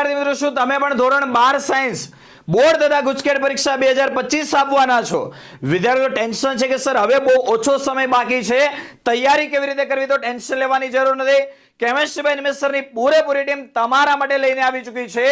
વિદ્યાર્થી મિત્રો, શું તમે પણ ધોરણ 12 સાયન્સ બોર્ડ તથા ગુજકેટ પરીક્ષા 2025 આપવાના છો? વિદ્યાર્થીઓ ટેન્શન છે કે સર હવે બહુ ઓછો સમય બાકી છે, તૈયારી કેવી રીતે કરવી? તો ટેન્શન લેવાની જરૂર નથી. કેમેસ્ટ્રી બાય નિમેશ સરની પૂરેપૂરી ટીમ તમારા માટે લઈને આવી ચૂકી છે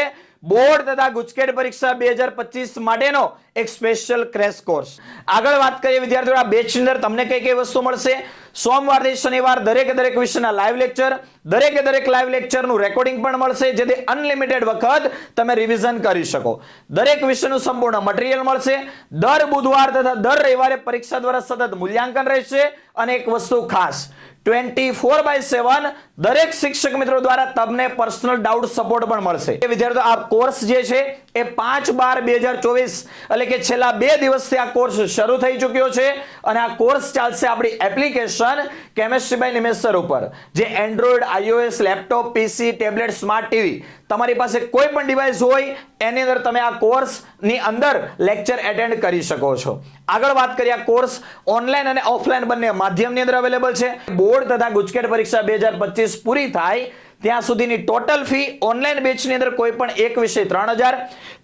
બોર્ડ તથા ગુજકેટ પરીક્ષા 2025 માટેનો એક સ્પેશિયલ ક્રેશ કોર્સ. આગળ વાત કરીએ વિદ્યાર્થીઓ, આ બેચની અંદર તમને કઈ કઈ વસ્તુ મળશે? સોમવારથી શનિવાર દરેક વિષયના લાઈવ લેક્ચર, દરેક લાઈવ લેક્ચરનું રેકોર્ડિંગ પણ મળશે, જેથી અનલિમિટેડ વખત તમે રિવિઝન કરી શકો. દરેક વિષયનું સંપૂર્ણ મટીરીયલ મળશે. દર બુધવાર તથા દર રવિવારે પરીક્ષા દ્વારા સતત મૂલ્યાંકન રહેશે. અને એક વસ્તુ ખાસ, 24/7 દરેક શિક્ષક મિત્રો દ્વારા તમને પર્સનલ ડાઉટ સપોર્ટ પણ મળશે. વિદ્યાર્થીઓ, આ કોર્સ જે છે એ 5/12/2024 એટલે કે છેલ્લા 2 દિવસથી આ કોર્સ શરૂ થઈ ચૂક્યો છે. અને આ કોર્સ ચાલશે આપણી application chemistry by Nimesh sir ઉપર, જે Android, iOS, laptop, PC, tablet, smart TV, તમારી પાસે કોઈ પણ ડિવાઇસ હોય એની અંદર તમે આ કોર્સની અંદર લેક્ચર એટેન્ડ કરી શકો છો. આગળ વાત કરીએ, આ કોર્સ ઓનલાઈન અને ઓફલાઈન બંને માધ્યમની અંદર અવેલેબલ છે. બોર્ડ તથા ગુજકેટ પરીક્ષા 2025 પૂરી થાય ત્યાં સુધીની ટોટલ ફી ઓનલાઈન બેચની અંદર કોઈ પણ એક વિષય 3000,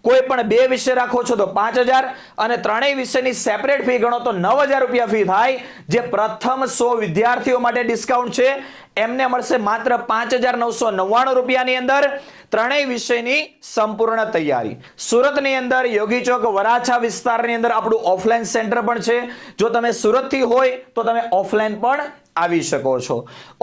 કોઈ પણ 2 વિષય રાખો છો તો 5000, અને ત્રણેય વિષયની સેપરેટ ફી ગણો તો 9000 રૂપિયા ફી થાય. જે પ્રથમ 100 વિદ્યાર્થીઓ માટે ડિસ્કાઉન્ટ છે એમને મળશે માત્ર 5999 રૂપિયાની અંદર ત્રણેય વિષયની સંપૂર્ણ તૈયારી. સુરતની અંદર યોગી ચોક વરાછા વિસ્તારની અંદર આપણું ઓફલાઈન સેન્ટર પણ છે. જો તમે સુરતથી હોય તો તમે ઓફલાઈન પણ આવી શકો છો.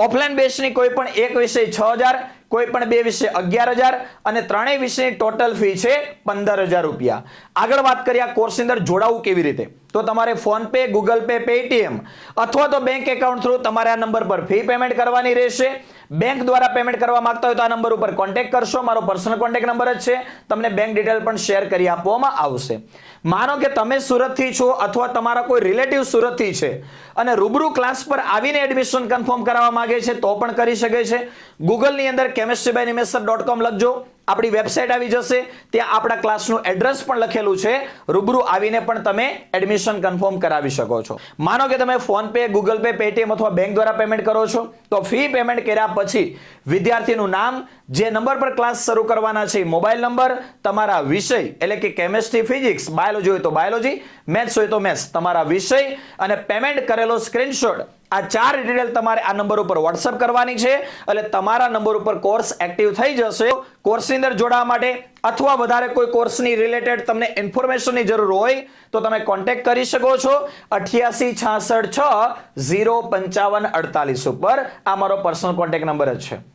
ઓફલાઈન બેચની કોઈ પણ એક વિષય 6000, કોઈ પણ 2 વિષય 11000 અને ત્રણેય વિષયની ટોટલ ફી છે 15000 રૂપિયા. આગળ વાત કરીએ આ કોર્સની અંદર જોડાવું કેવી રીતે, તો તમારે phone pay, Google pay, Paytm અથવા તો બેંક એકાઉન્ટ થ્રુ તમારે આ નંબર પર ફી પેમેન્ટ કરવાની રહેશે. બેંક દ્વારા પેમેન્ટ કરવા માંગતા હોય તો આ નંબર ઉપર કોન્ટેક્ટ કરશો. મારો પર્સનલ કોન્ટેક્ટ નંબર જ છે. તમને બેંક ડિટેલ પણ શેર કરી આપવામાં આવશે. માનો કે તમે સુરતથી છો અથવા તમારા કોઈ રિલેટિવ સુરતથી છે અને રૂબરૂ ક્લાસ પર આવીને એડમિશન કન્ફર્મ કરાવવા માંગે છે તો પણ કરી શકે છે. ગૂગલની અંદર chemistrybynimesh.com લખજો, આપણી વેબસાઇટ આવી જશે. ત્યાં આપણા ક્લાસનું એડ્રેસ પણ લખેલું છે. રૂબરૂ આવીને પણ તમે એડમિશન કન્ફર્મ કરાવી શકો છો. માનો કે તમે phone pay, Google pay, Paytm અથવા બેંક દ્વારા પેમેન્ટ કરો છો તો ફી પેમેન્ટ કર્યા પછી વિદ્યાર્થીનું નામ, જે નંબર પર ક્લાસ શરૂ કરવાના છે મોબાઈલ નંબર, તમારા વિષય એટલે કે કેમેસ્ટ્રી, ફિઝિક્સ, બાયોલોજી હોય તો બાયોલોજી, મેથ્સ હોય તો મેથ્સ, તમારા વિષય અને પેમેન્ટ કરેલો સ્ક્રીનશોટ, આ 4 ડિટેલ તમારે આ નંબર ઉપર વોટ્સઅપ કરવાની છે. એટલે તમારા નંબર ઉપર કોર્સ એક્ટિવ થઈ જશે. કોર્સની અંદર જોડાવા માટે અથવા વધારે કોઈ કોર્સની રિલેટેડ તમને ઇન્ફોર્મેશનની જરૂર હોય તો તમે કોન્ટેક્ટ કરી શકો છો 88 66 6 055 48 ઉપર. આ મારો પર્સનલ કોન્ટેક્ટ નંબર જ છે.